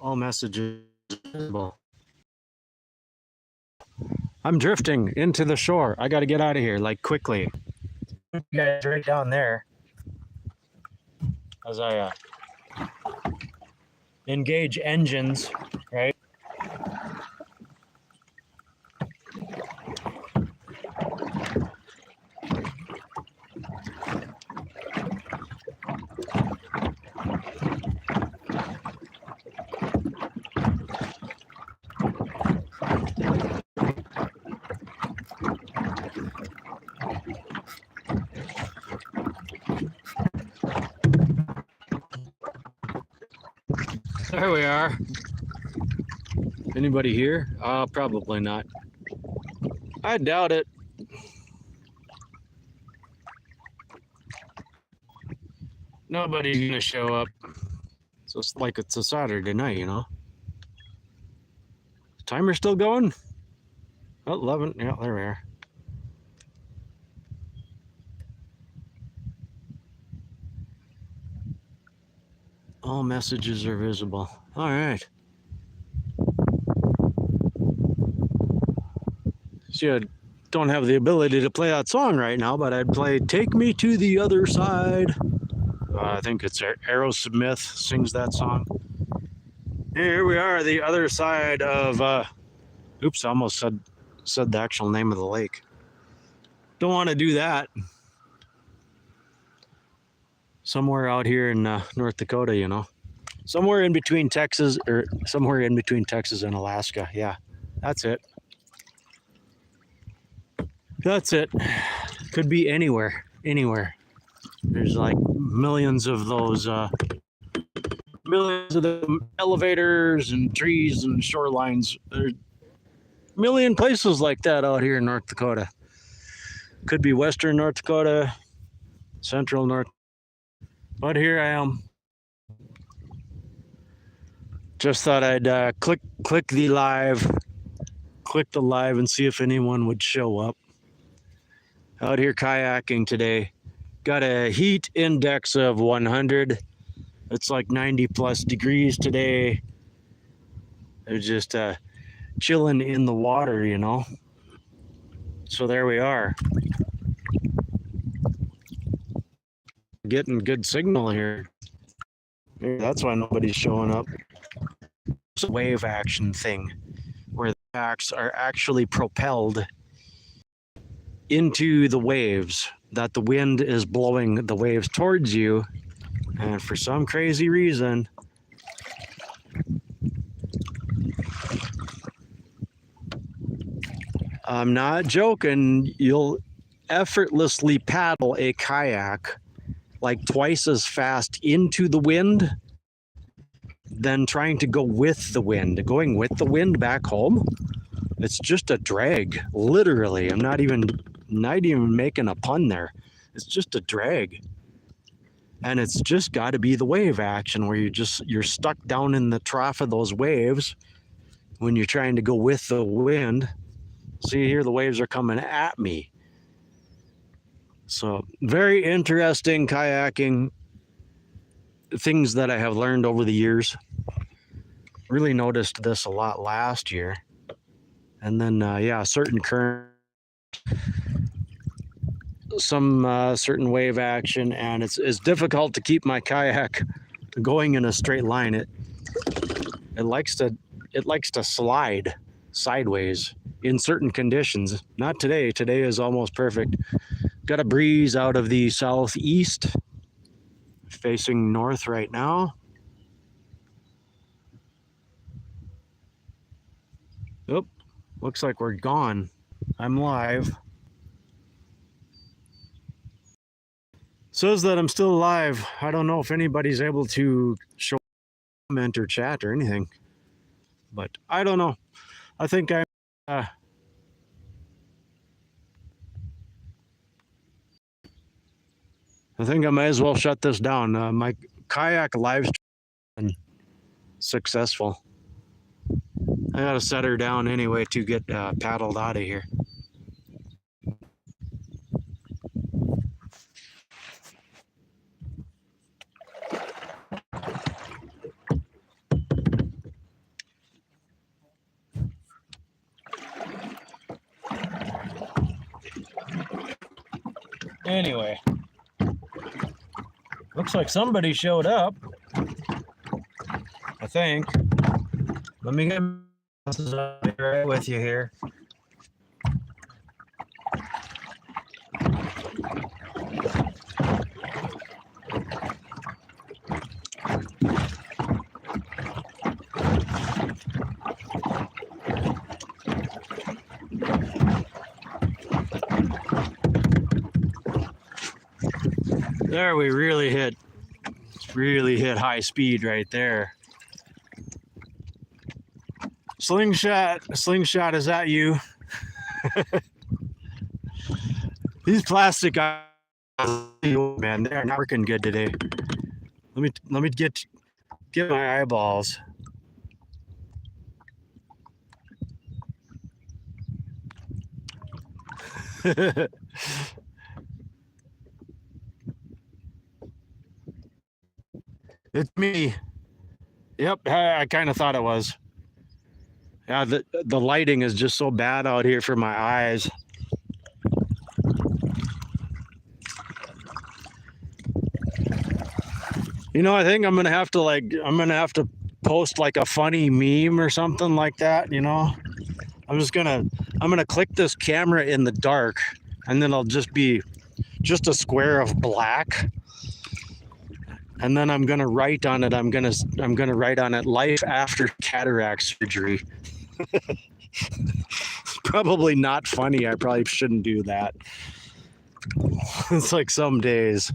All messages visible. I'm drifting into the shore. I got to get out of here, like, quickly. You guys right down there as I engage engines, right? There we are. Anybody here? Probably not. I doubt it. Nobody's gonna show up. So it's like it's a Saturday night, you know? Timer still going? Oh, 11. Yeah, there we are. All messages are visible. All right. See, I don't have the ability to play that song right now, but I'd play Take Me to the Other Side. I think it's Aerosmith sings that song. Here we are, the other side of, oops, I almost said the actual name of the lake. Don't want to do that. Somewhere out here in North Dakota, you know. Somewhere in between Texas, or somewhere in between Texas and Alaska. Yeah, that's it. That's it. Could be anywhere, anywhere. There's like millions of those, millions of the elevators and trees and shorelines. There's a million places like that out here in North Dakota. Could be Western North Dakota, Central North. But here I am. Just thought I'd click the live and see if anyone would show up. Out here kayaking today. Got a heat index of 100. It's like 90 plus degrees today. They're just chilling in the water, you know. So there we are. Getting good signal here. Maybe that's why nobody's showing up. It's a wave action thing where the kayaks are actually propelled into the waves, that the wind is blowing the waves towards you, and for some crazy reason I'm not joking, you'll effortlessly paddle a kayak like twice as fast into the wind than trying to go with the wind. Going with the wind back home, it's just a drag, literally. I'm not even making a pun there. It's just a drag. And it's just got to be the wave action where you're stuck down in the trough of those waves when you're trying to go with the wind. See here, the waves are coming at me. So very interesting kayaking things that I have learned over the years. Really noticed this a lot last year. And then, yeah, certain current, some certain wave action, and it's difficult to keep my kayak going in a straight line. It likes to slide sideways in certain conditions. Not today. Today is almost perfect. Got a breeze out of the southeast, facing north right now. Oop, looks like we're gone. I'm live. Says that I'm still alive. I don't know if anybody's able to show comment or chat or anything, but I don't know. I think I'm I think I might as well shut this down. My kayak live stream successful. I gotta set her down anyway to get paddled out of here. Anyway, looks like somebody showed up. I think. Let me get right with you here. There we really hit high speed right there. Slingshot, is that you? These plastic eyes, man, they're not working good today. Let me get my eyeballs. It's me. Yep, I kind of thought it was. Yeah, the lighting is just so bad out here for my eyes. You know, I think I'm gonna have to post like a funny meme or something like that. You know, I'm gonna click this camera in the dark, and then I'll just be just a square of black. And then I'm gonna write on it. I'm gonna write on it, life after cataract surgery. Probably not funny. I probably shouldn't do that. It's like some days.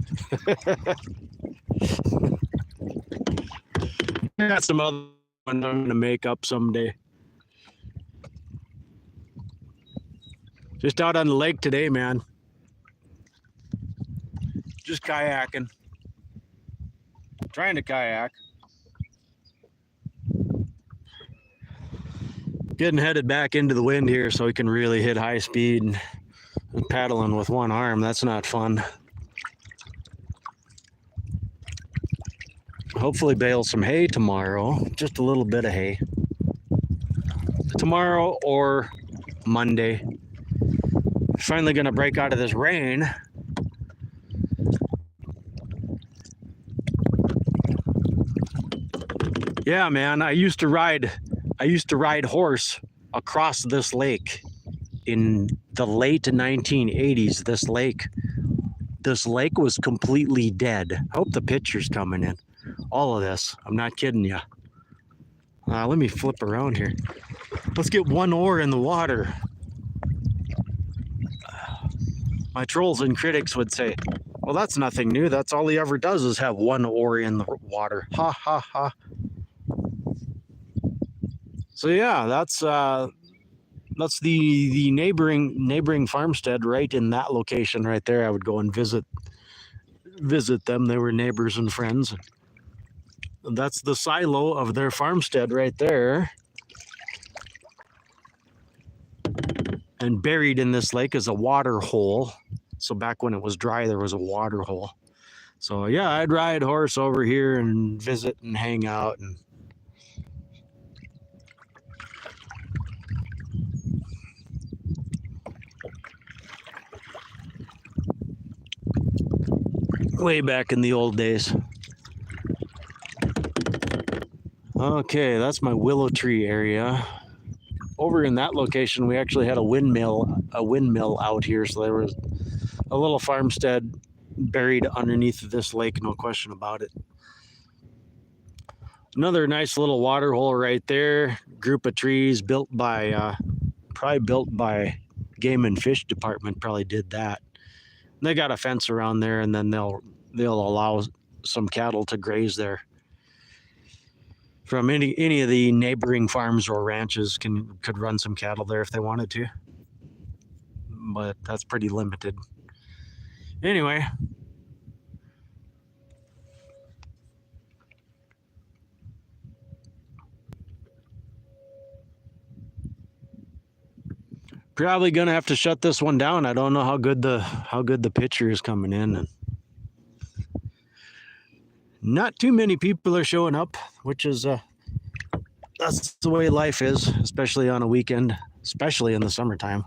I got some other one I'm gonna make up someday. Just out on the lake today, man. Just kayaking. Trying to kayak. Getting headed back into the wind here so we can really hit high speed and paddling with one arm. That's not fun. Hopefully bale some hay tomorrow. Just a little bit of hay. Tomorrow or Monday. Finally gonna break out of this rain. Yeah, man, I used to ride horse across this lake in the late 1980s. This lake was completely dead. I hope the picture's coming in. All of this, I'm not kidding you. Let me flip around here. Let's get one oar in the water. My trolls and critics would say, well, that's nothing new. That's all he ever does is have one oar in the water. Ha, ha, ha. So yeah, that's the neighboring farmstead right in that location right there. I would go and visit them. They were neighbors and friends. And that's the silo of their farmstead right there. And buried in this lake is a water hole. So back when it was dry, there was a water hole. So yeah, I'd ride horse over here and visit and hang out and way back in the old days. Okay, that's my willow tree area. Over in that location, we actually had a windmill out here, so there was a little farmstead buried underneath this lake, no question about it. Another nice little water hole right there. Group of trees probably built by Game and Fish Department, probably did that. They got a fence around there, and then they'll allow some cattle to graze there. From any of the neighboring farms or ranches could run some cattle there if they wanted to, but that's pretty limited. Anyway, probably gonna have to shut this one down. I don't know how good the picture is coming in, and not too many people are showing up, which is that's the way life is, especially on a weekend, especially in the summertime.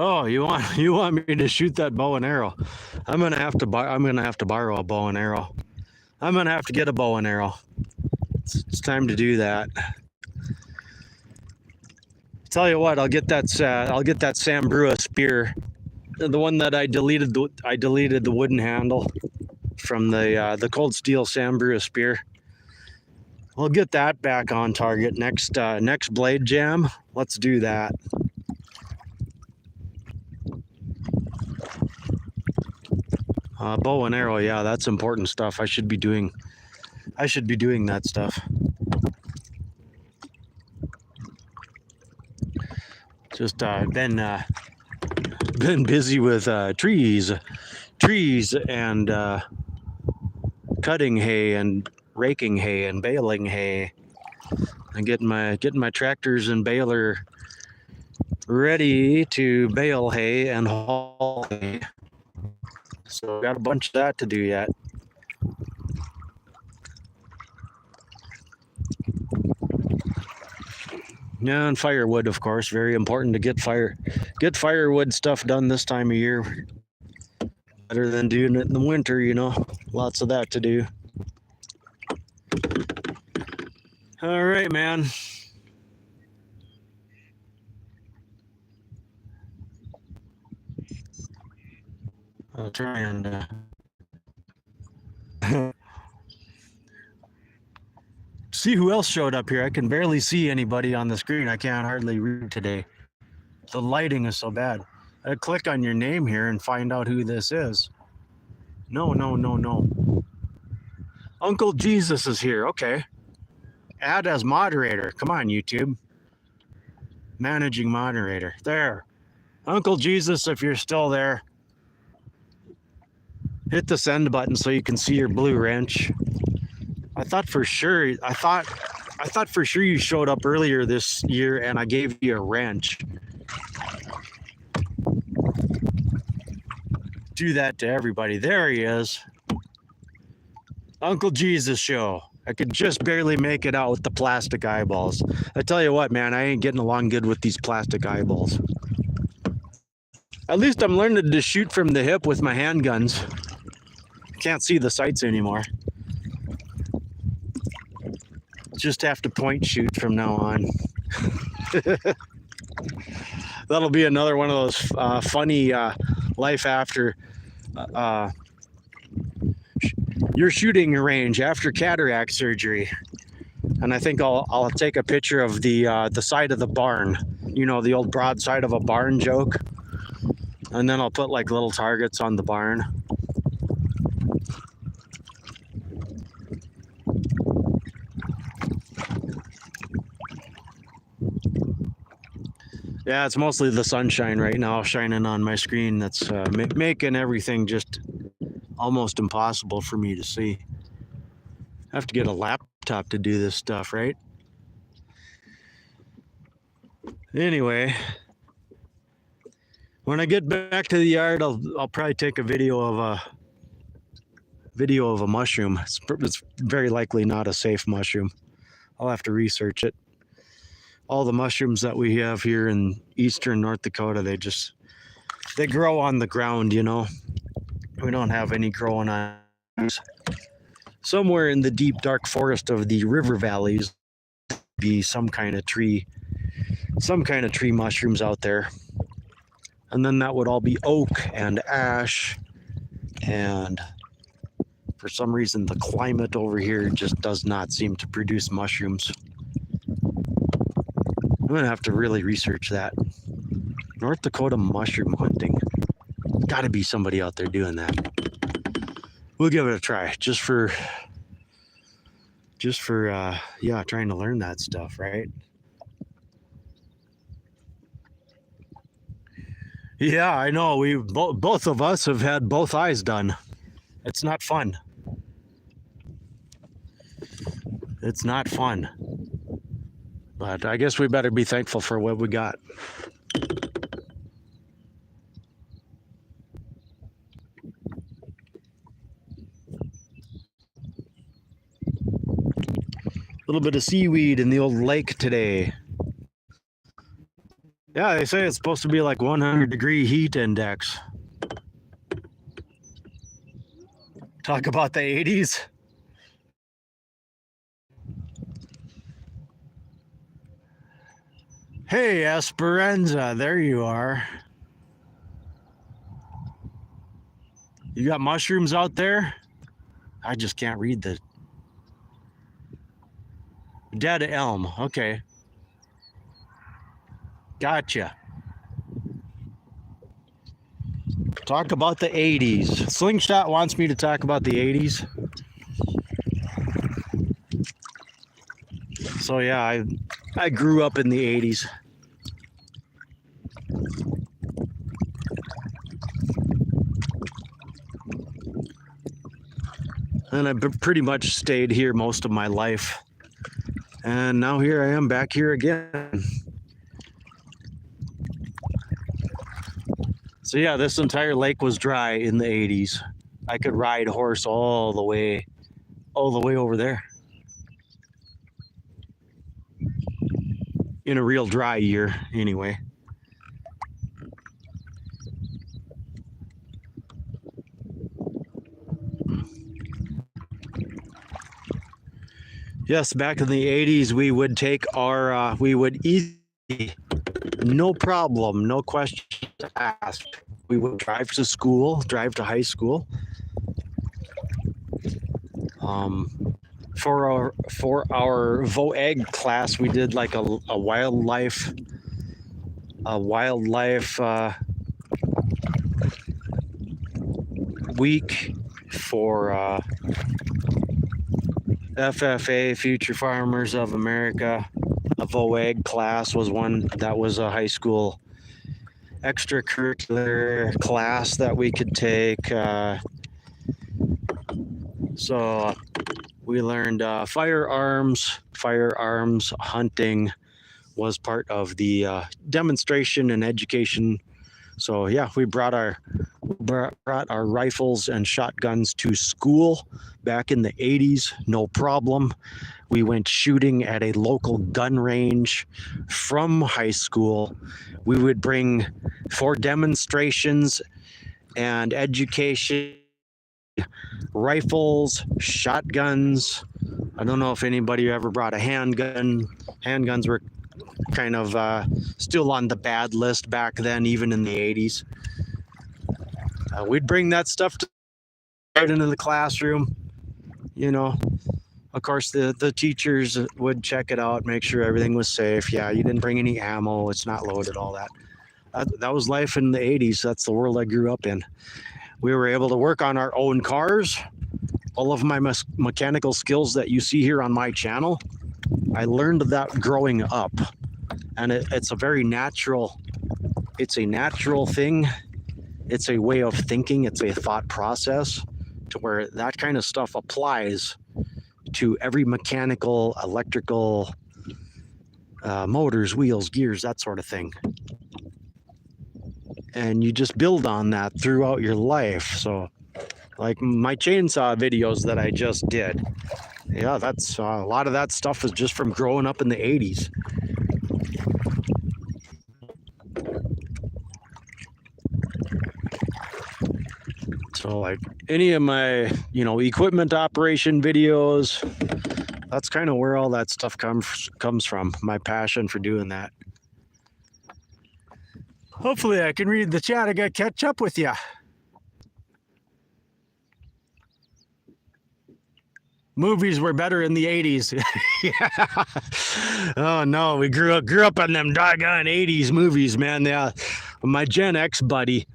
Oh, you want me to shoot that bow and arrow? I'm gonna have to borrow a bow and arrow. I'm gonna have to get a bow and arrow. It's time to do that. Tell you what, I'll get that Sam Brua spear, the one that I deleted the wooden handle from the Cold Steel Sam Brua spear. We'll get that back on target next blade jam. Let's do that. Bow and arrow, yeah, that's important stuff. I should be doing that stuff. Just been busy with trees and cutting hay and raking hay and baling hay, and getting my tractors and baler ready to bale hay and haul hay. So got a bunch of that to do yet. Yeah, and firewood, of course, very important to get firewood stuff done this time of year. Better than doing it in the winter, you know. Lots of that to do. All right, man. I'll try and see who else showed up here. I can barely see anybody on the screen. I can't hardly read today. The lighting is so bad. I click on your name here and find out who this is. No. Uncle Jesus is here. Okay. Add as moderator. Come on, YouTube. Managing moderator. There. Uncle Jesus, if you're still there, hit the send button so you can see your blue wrench. I thought for sure you showed up earlier this year and I gave you a wrench. Do that to everybody. There he is. Uncle Jesus show. I could just barely make it out with the plastic eyeballs. I tell you what, man, I ain't getting along good with these plastic eyeballs. At least I'm learning to shoot from the hip with my handguns. Can't see the sights anymore. Just have to point shoot from now on. That'll be another one of those funny life after your shooting range after cataract surgery. And I think I'll take a picture of the side of the barn. You know, the old broadside of a barn joke. And then I'll put like little targets on the barn. Yeah, it's mostly the sunshine right now shining on my screen that's making everything just almost impossible for me to see. I have to get a laptop to do this stuff, right? Anyway, when I get back to the yard, I'll probably take a video of a mushroom. It's very likely not a safe mushroom. I'll have to research it. All the mushrooms that we have here in eastern North Dakota, they grow on the ground, you know. We don't have any growing on somewhere in the deep dark forest of the river valleys. Be some kind of tree mushrooms out there. And then that would all be oak and ash, and for some reason the climate over here just does not seem to produce mushrooms. I'm gonna have to really research that. North Dakota mushroom hunting. Gotta be somebody out there doing that. We'll give it a try, just for yeah, trying to learn that stuff, right? Yeah, I know. We both of us have had both eyes done. It's not fun. It's not fun. But I guess we better be thankful for what we got. A little bit of seaweed in the old lake today. Yeah, they say it's supposed to be like 100-degree heat index. Talk about the 80s. Hey, Esperanza, there you are. You got mushrooms out there? I just can't read the dead elm. Okay. Gotcha. Talk about the 80s. Slingshot wants me to talk about the 80s. So yeah, I grew up in the 80s. And I pretty much stayed here most of my life. And now here I am back here again. So yeah, this entire lake was dry in the 80s. I could ride a horse all the way over there. In a real dry year, anyway. Yes, back in the 80s, we would take our, we would eat, no problem, no questions asked. We would drive to school, drive to high school. For our VOEG class, we did like a wildlife week for FFA, Future Farmers of America. A VOEG class was one that was a high school extracurricular class that we could take. So we learned firearms hunting was part of the demonstration and education. So yeah, we brought our rifles and shotguns to school back in the 80s, no problem. We went shooting at a local gun range from high school. We would bring, for demonstrations and education, rifles, shotguns. I don't know if anybody ever brought a handgun. Handguns were kind of still on the bad list back then, even in the 80s. We'd bring that stuff right into the classroom. You know, of course, the teachers would check it out, make sure everything was safe. Yeah, you didn't bring any ammo. It's not loaded, all that. That was life in the 80s. That's the world I grew up in. We were able to work on our own cars. All of my mechanical skills that you see here on my channel, I learned that growing up. And it's a very natural, it's a natural thing. It's a way of thinking. It's a thought process to where that kind of stuff applies to every mechanical, electrical, motors, wheels, gears, that sort of thing. And you just build on that throughout your life. So like my chainsaw videos that I just did. Yeah, that's a lot of that stuff is just from growing up in the 80s. So like any of my, equipment operation videos, that's kind of where all that stuff comes from, my passion for doing that. Hopefully I can read the chat. I got to catch up with you. Movies were better in the 80s. Yeah. Oh no, we grew up on them doggone 80s movies, man. Yeah. My Gen X buddy,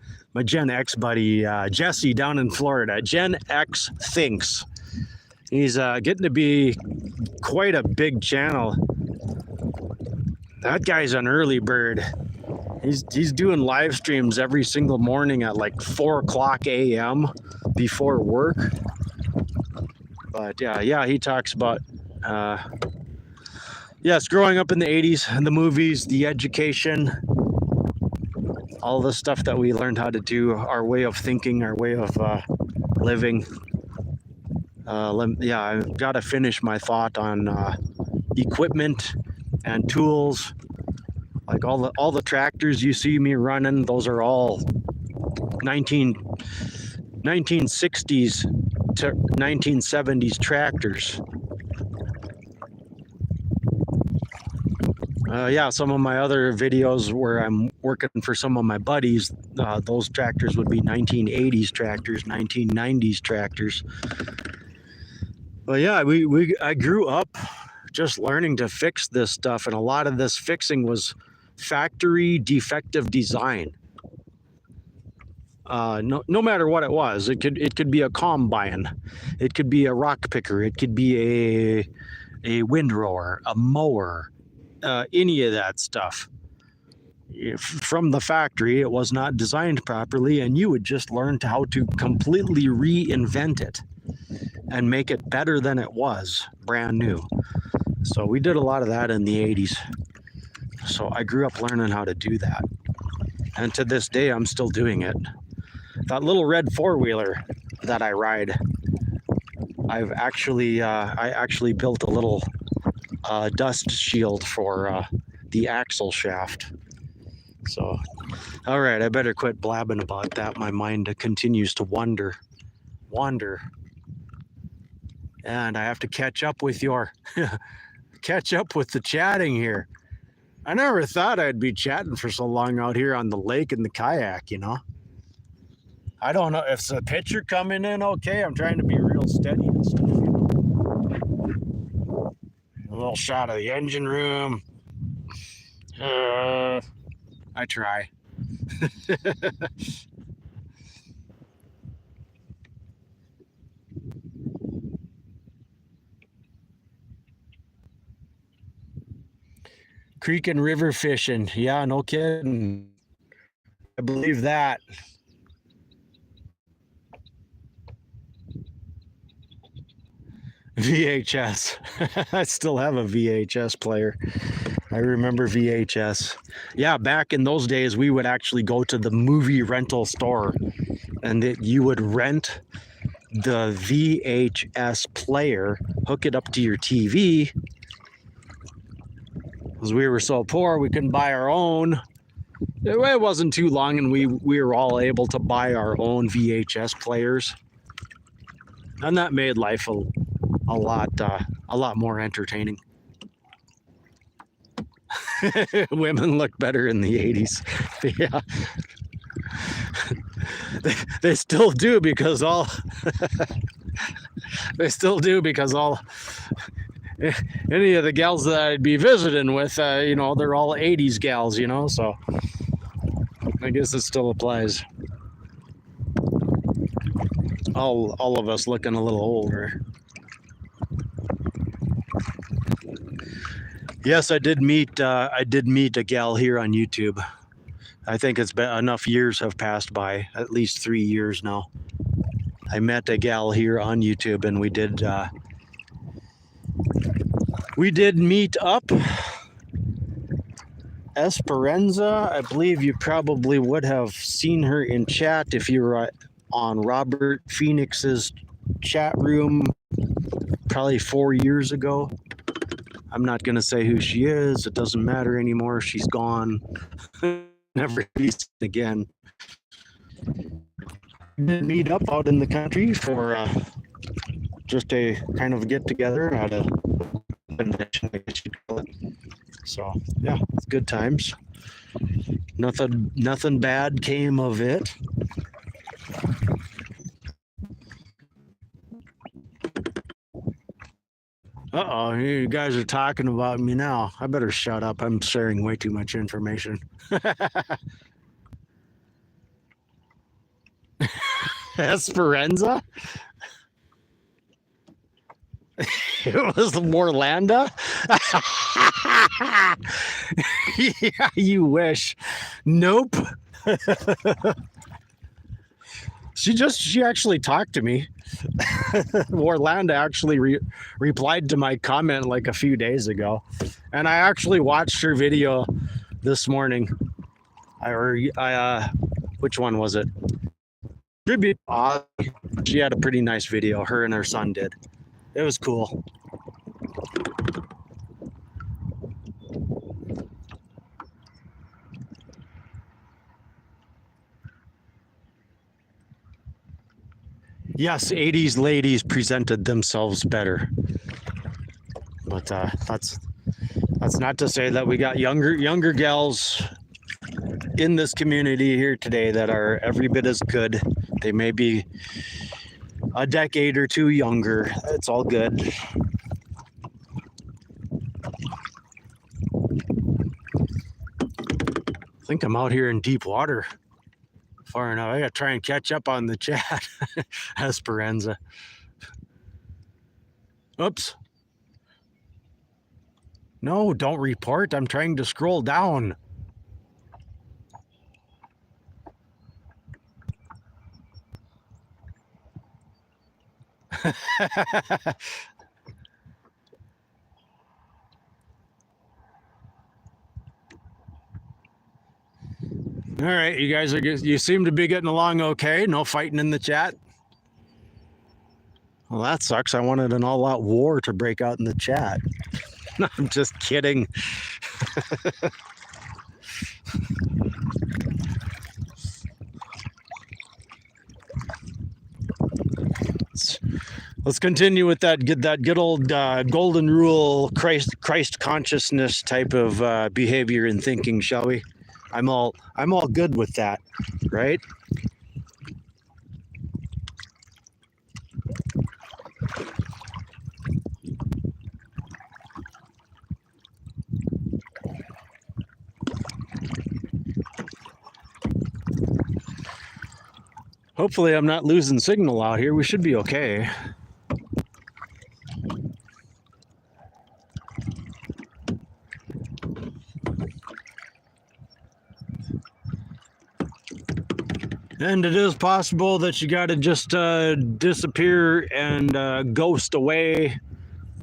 Jesse down in Florida, Gen X Thinks. He's getting to be quite a big channel. That guy's an early bird. He's doing live streams every single morning at like 4:00 a.m. before work. But yeah, he talks about yes, growing up in the 80s, and the movies, the education, all the stuff that we learned how to do, our way of thinking, our way of living. Yeah, I've got to finish my thought on equipment and tools. Like all the tractors you see me running, those are all 1960s to 1970s tractors. Yeah, some of my other videos where I'm working for some of my buddies, those tractors would be 1980s tractors, 1990s tractors. But yeah, I grew up just learning to fix this stuff, and a lot of this fixing was factory defective design. No matter what it was, it could be a combine, it could be a rock picker, it could be a windrower, a mower, any of that stuff. From the factory, it was not designed properly, and you would just learn how to completely reinvent it and make it better than it was, brand new. So we did a lot of that in the 80s. So I grew up learning how to do that. And to this day, I'm still doing it. That little red four-wheeler that I ride, I actually built a little dust shield for the axle shaft. So, all right, I better quit blabbing about that. My mind continues to wander. And I have to catch up with the chatting here. I never thought I'd be chatting for so long out here on the lake in the kayak, you know. I don't know if it's a picture coming in okay. I'm trying to be real steady and stuff, you know. A little shot of the engine room. I try. Creek and river fishing. Yeah, no kidding. I believe that. VHS. I still have a VHS player. I remember VHS. Yeah, back in those days, we would actually go to the movie rental store, and you would rent the VHS player, hook it up to your TV. Because we were so poor, we couldn't buy our own. It wasn't too long, and we were all able to buy our own VHS players, and that made life a lot more entertaining. Women look better in the 80s. Yeah. They still do, because all any of the gals that I'd be visiting with, you know, they're all 80s gals, you know, so I guess it still applies. All of us looking a little older. Yes, I did meet a gal here on YouTube. I think it's been enough years have passed by, at least 3 years now. I met a gal here on YouTube, and we did meet up. Esperanza, I believe you probably would have seen her in chat if you were on Robert Phoenix's chat room probably 4 years ago. I'm not going to say who she is. It doesn't matter anymore. She's gone. Never be seen again. We did meet up out in the country for just a kind of get together at a convention, I guess you'd call it. So yeah, it's good times. Nothing bad came of it. Uh-oh, you guys are talking about me now. I better shut up. I'm sharing way too much information. Esperanza? It was Morlanda? Yeah, you wish. Nope. She actually talked to me. Orlando actually replied to my comment like a few days ago, and I actually watched her video this morning. Which one was it? She had a pretty nice video. Her and her son did. It was cool. Yes, 80s ladies presented themselves better. But that's not to say that we got younger gals in this community here today that are every bit as good. They may be a decade or two younger. It's all good. I think I'm out here in deep water far enough. I gotta try and catch up on the chat. Esperanza. Oops. No, don't report. I'm trying to scroll down. All right, you guys you seem to be getting along okay. No fighting in the chat. Well, that sucks. I wanted an all-out war to break out in the chat. I'm just kidding. Let's continue with that good old golden rule Christ consciousness type of behavior and thinking, shall we? I'm all good with that, right? Hopefully I'm not losing signal out here. We should be okay. And it is possible that you got to just disappear and ghost away.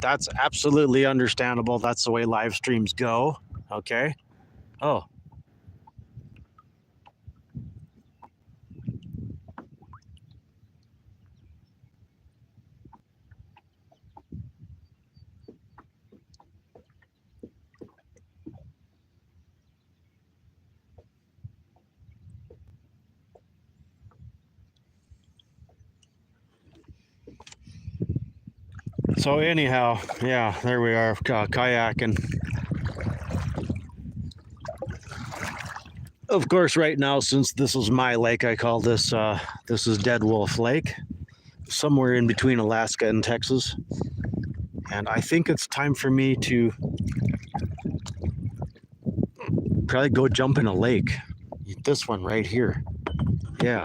That's absolutely understandable. That's the way live streams go. Okay. Oh. So anyhow, yeah, there we are, kayaking. Of course, right now, since this is my lake, I call this this is Dead Wolf Lake, somewhere in between Alaska and Texas. And I think it's time for me to probably go jump in a lake. This one right here. Yeah.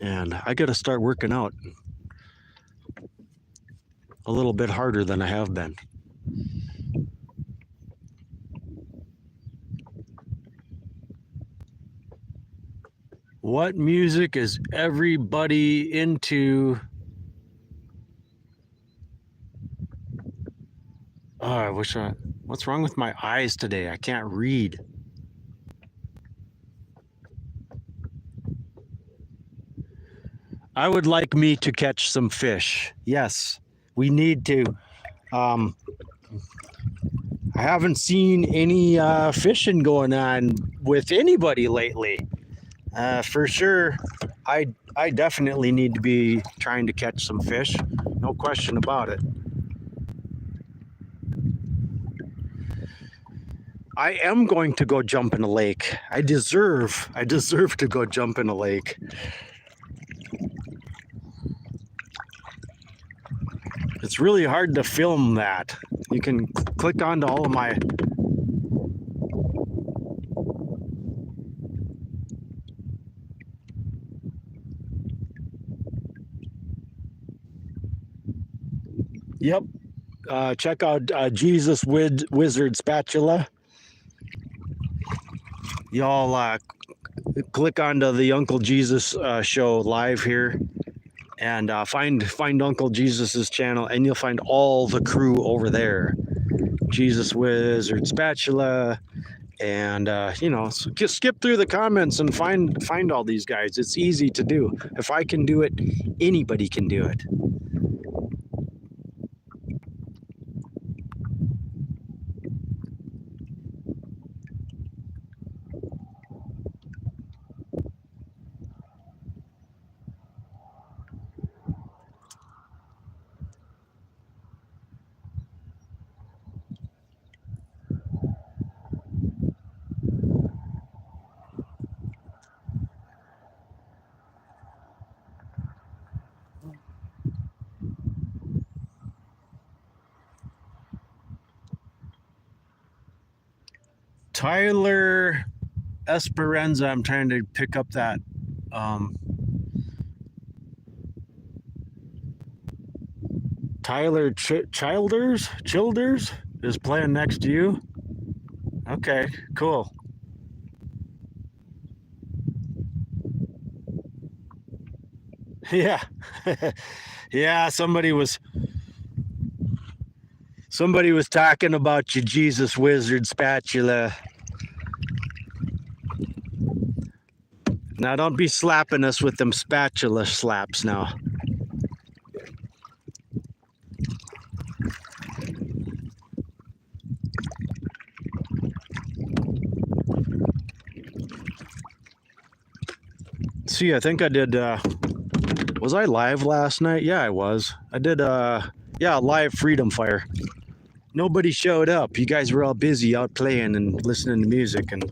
And I got to start working out a little bit harder than I have been. What music is everybody into? Oh, I wish what's wrong with my eyes today? I can't read. I would like me to catch some fish. Yes, we need to. I haven't seen any fishing going on with anybody lately. For sure, I definitely need to be trying to catch some fish. No question about it. I am going to go jump in a lake. I deserve to go jump in a lake. It's really hard to film that. You can click onto all of my Yep. Check out Jesus Wizard Spatula. Y'all click onto the Uncle Jesus show live here and find Uncle Jesus's channel, and you'll find all the crew over there. Jesus Wizard Spatula, and you know, so just skip through the comments and find all these guys. It's easy to do. If I can do it, anybody can do it. Tyler Esperanza. I'm trying to pick up that. Tyler Childers is playing next to you. Okay, cool. Yeah. Yeah, somebody was talking about your Jesus Wizard spatula. Now don't be slapping us with them spatula slaps now. See, I think I did was I live last night? Yeah, I was. I did live Freedom Fire. Nobody showed up. You guys were all busy out playing and listening to music and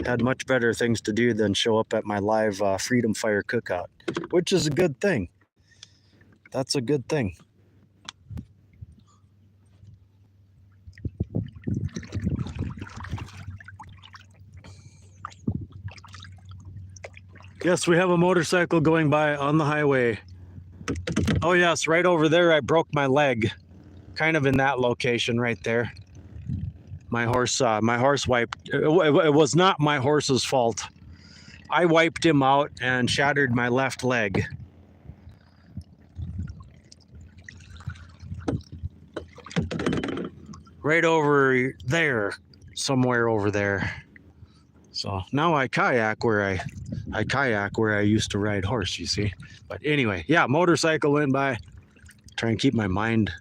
had much better things to do than show up at my live Freedom Fire cookout, which is a good thing. That's a good thing. Yes, we have a motorcycle going by on the highway. Oh yes, right over there I broke my leg. Kind of in that location right there. My horse wiped. It was not my horse's fault. I wiped him out and shattered my left leg. Right over there, somewhere over there. So now I kayak where I used to ride horse, you see. But anyway, yeah, motorcycle went by. Try and keep my mind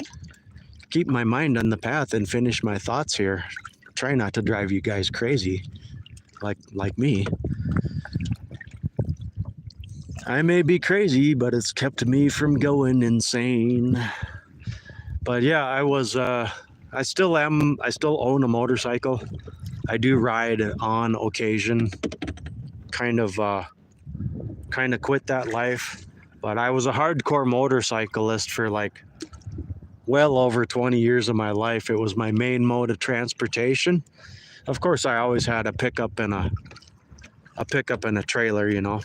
on the path and finish my thoughts here. Try not to drive you guys crazy like me. I may be crazy, but it's kept me from going insane. But yeah, I still own a motorcycle. I do ride on occasion. Kind of quit that life, but I was a hardcore motorcyclist for like well over 20 years of my life. It was my main mode of transportation. Of course, I always had a pickup and a trailer, you know.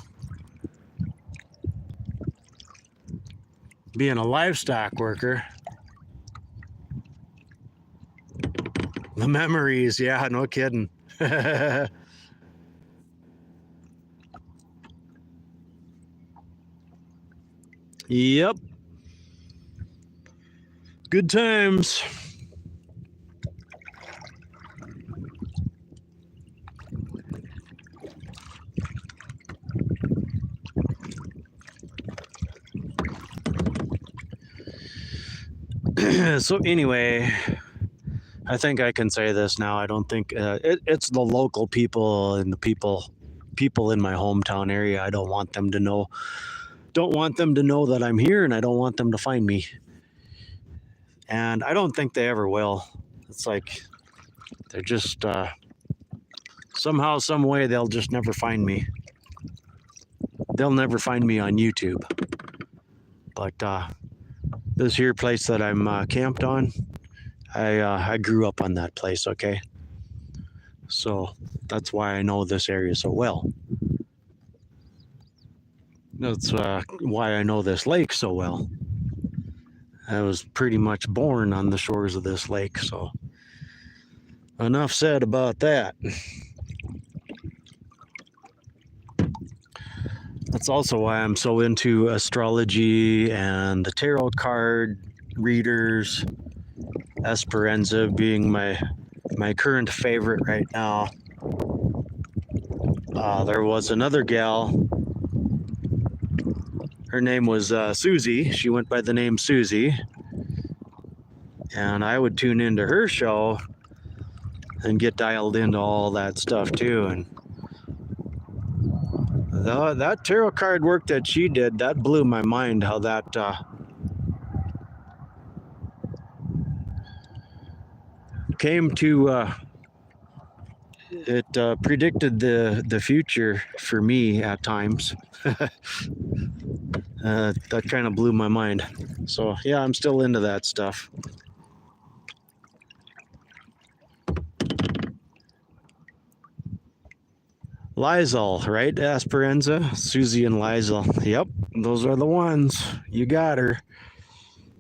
Being a livestock worker, the memories, yeah, no kidding. Yep. Good times. So anyway, I think I can say this now. I don't think it's the local people and the people in my hometown area. I don't want them to know that I'm here, and I don't want them to find me. And I don't think they ever will. It's like they're just somehow, some way, they'll just never find me. They'll never find me on YouTube. But this here place that I'm camped on, I grew up on that place, okay? So that's why I know this area so well. That's why I know this lake so well. I was pretty much born on the shores of this lake, so enough said about that. That's also why I'm so into astrology and the tarot card readers, Esperanza being my current favorite right now. There was another gal. Her name was Susie. She went by the name Susie. And I would tune into her show and get dialed into all that stuff too. And that tarot card work that she did, that blew my mind, how that came to it predicted the future for me at times. That kind of blew my mind. So yeah, I'm still into that stuff. Lizel, right? Esperanza, Susie and Lizel. Yep, those are the ones. You got her.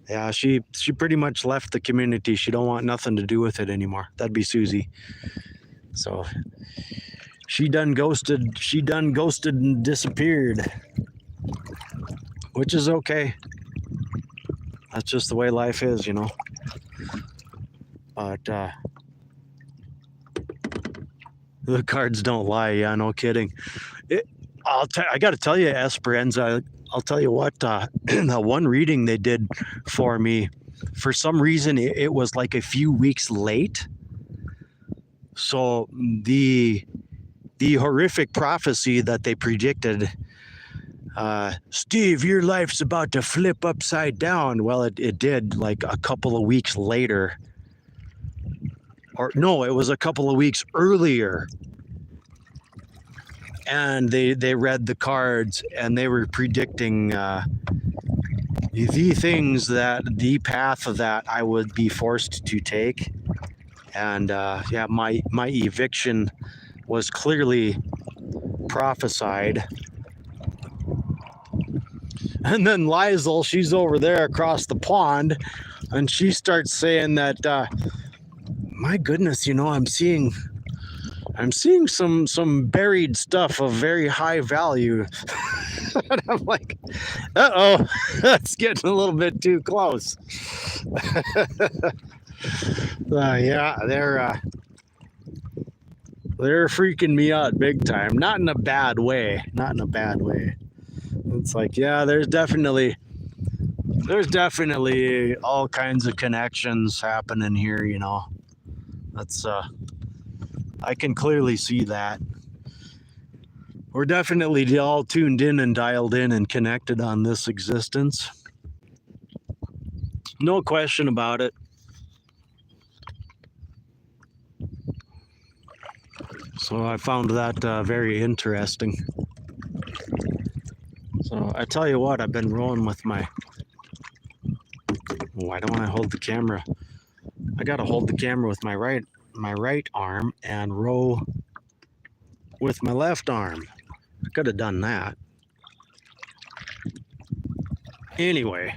Yeah, she pretty much left the community. She don't want nothing to do with it anymore. That'd be Susie. So she done ghosted. She done ghosted and disappeared, which is okay. That's just the way life is, you know. But the cards don't lie. Yeah, no kidding. I got to tell you, Esperanza. I'll tell you what. The one reading they did for me, for some reason, it was like a few weeks late. So the horrific prophecy that they predicted, Steve, your life's about to flip upside down. Well, it did like a couple of weeks later. Or no, it was a couple of weeks earlier. And they read the cards and they were predicting the things the path that I would be forced to take. And yeah, my eviction was clearly prophesied. And then Lizel, she's over there across the pond, and she starts saying that, my goodness, you know, I'm seeing some buried stuff of very high value. And I'm like, uh-oh, that's getting a little bit too close. Yeah, they're freaking me out big time. Not in a bad way. Not in a bad way. It's like, yeah, there's definitely all kinds of connections happening here, you know. That's I can clearly see that. We're definitely all tuned in and dialed in and connected on this existence. No question about it. So I found that very interesting. So I tell you what, I've been rolling with my... Why don't I hold the camera? I gotta hold the camera with my right arm and row with my left arm. I could have done that. Anyway.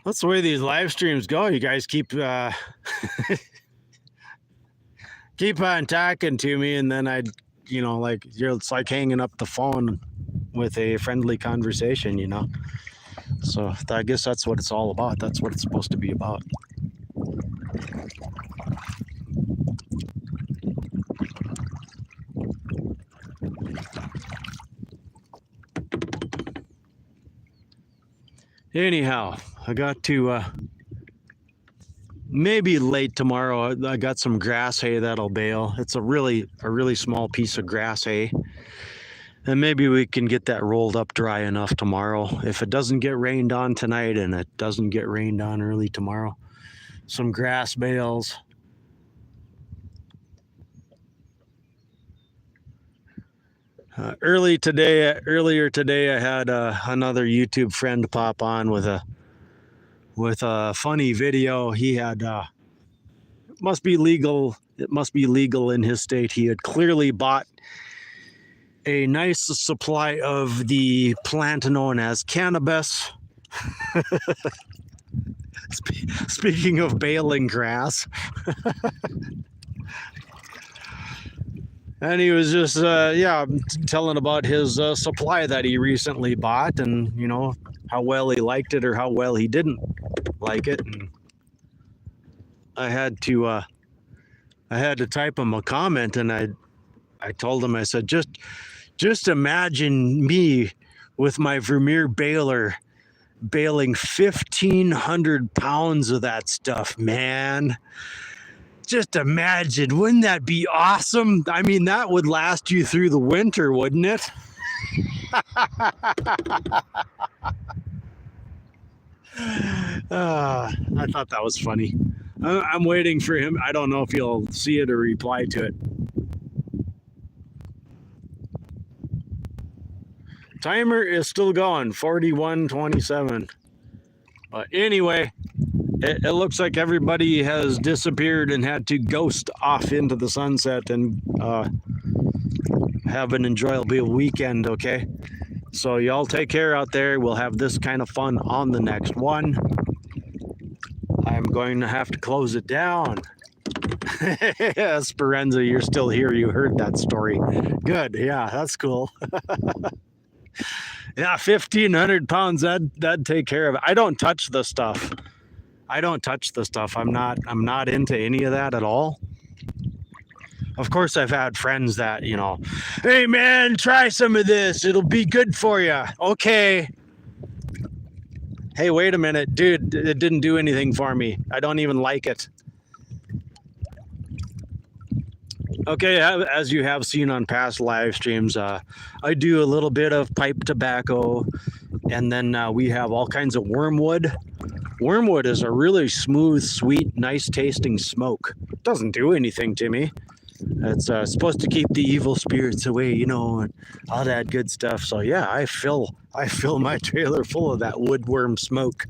That's the way these live streams go. You guys keep keep on talking to me, and then you know, like it's like hanging up the phone with a friendly conversation, you know. So I guess that's what it's all about. That's what it's supposed to be about. Anyhow, I got to maybe late tomorrow. I got some grass hay that'll bale. It's a really small piece of grass hay. And maybe we can get that rolled up dry enough tomorrow. If it doesn't get rained on tonight and it doesn't get rained on early tomorrow, some grass bales. Earlier today, I had another YouTube friend pop on with a funny video. He had it must be legal in his state. He had clearly bought a nice supply of the plant known as cannabis. Speaking of baling grass. And he was just telling about his supply that he recently bought, and you know how well he liked it or how well he didn't like it. And I had to type him a comment, and I told him, I said, just imagine me with my Vermeer baler baling 1,500 pounds of that stuff, man. Just imagine, wouldn't that be awesome? I mean, that would last you through the winter, wouldn't it? I thought that was funny. I'm waiting for him. I don't know if he'll see it or reply to it. Timer is still going, 41:27. But anyway, It looks like everybody has disappeared and had to ghost off into the sunset and have an enjoyable weekend, okay? So y'all take care out there. We'll have this kind of fun on the next one. I'm going to have to close it down. Esperanza, you're still here. You heard that story. Good. Yeah, that's cool. Yeah, 1,500 pounds, that'd take care of it. I don't touch the stuff. I'm not into any of that at all. Of course, I've had friends that, hey man, try some of this. It'll be good for you. Okay. Hey, wait a minute, dude. It didn't do anything for me. I don't even like it. Okay, as you have seen on past live streams, I do a little bit of pipe tobacco, and then we have all kinds of wormwood. Wormwood is a really smooth, sweet, nice tasting smoke. It doesn't do anything to me. It's supposed to keep the evil spirits away, and all that good stuff. So yeah, I fill my trailer full of that woodworm smoke.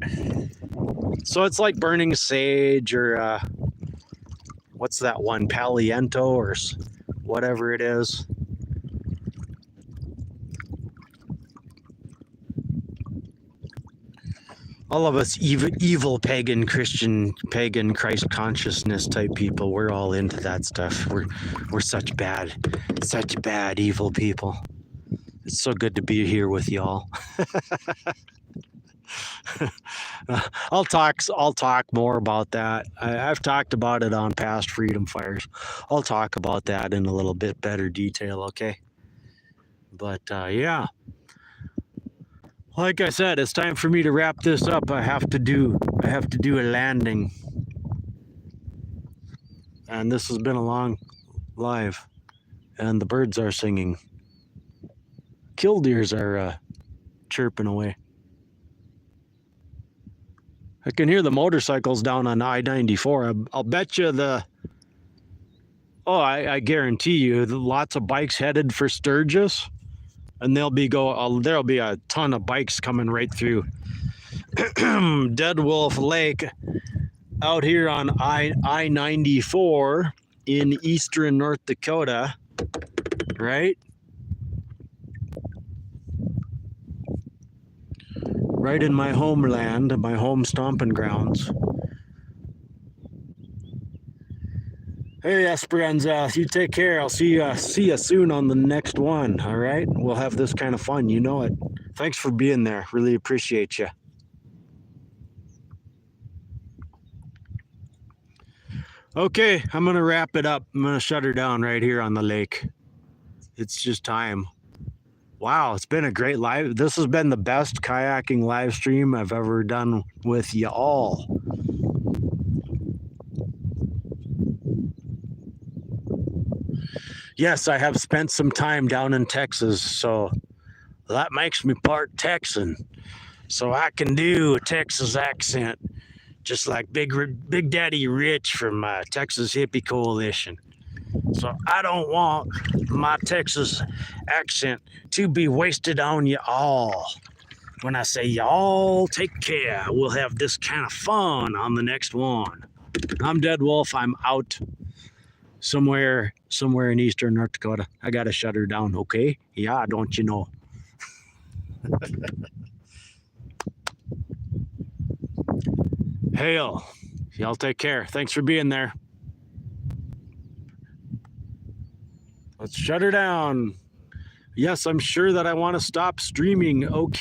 So it's like burning sage or what's that one, Paliento or whatever it is. All of us evil pagan Christian pagan Christ consciousness type people, we're all into that stuff. We're such bad evil people. It's so good to be here with y'all. I'll talk more about that. I've talked about it on past Freedom Fires. I'll talk about that in a little bit better detail, okay? But yeah. Like I said, it's time for me to wrap this up. I have to do a landing. And this has been a long live. And the birds are singing. Killdeers are chirping away. I can hear the motorcycles down on I-94. I'll bet you I guarantee you lots of bikes headed for Sturgis. And there'll be a ton of bikes coming right through Dead Wolf Lake out here on I-94 in eastern North Dakota, right? Right in my homeland, my home stomping grounds. Hey, Esperanza, you take care. I'll see you soon on the next one, all right? We'll have this kind of fun, you know it. Thanks for being there. Really appreciate you. Okay, I'm going to wrap it up. I'm going to shut her down right here on the lake. It's just time. Wow, it's been a great live. This has been the best kayaking live stream I've ever done with you all. Yes, I have spent some time down in Texas, so that makes me part Texan. So I can do a Texas accent, just like Big Daddy Rich from Texas Hippie Coalition. So I don't want my Texas accent to be wasted on you all. When I say y'all take care, we'll have this kind of fun on the next one. I'm Dead Wolf. I'm out. Somewhere in eastern North Dakota. I gotta shut her down, okay? Yeah, don't you know? Hail. Y'all take care. Thanks for being there. Let's shut her down. Yes, I'm sure that I want to stop streaming. Okay.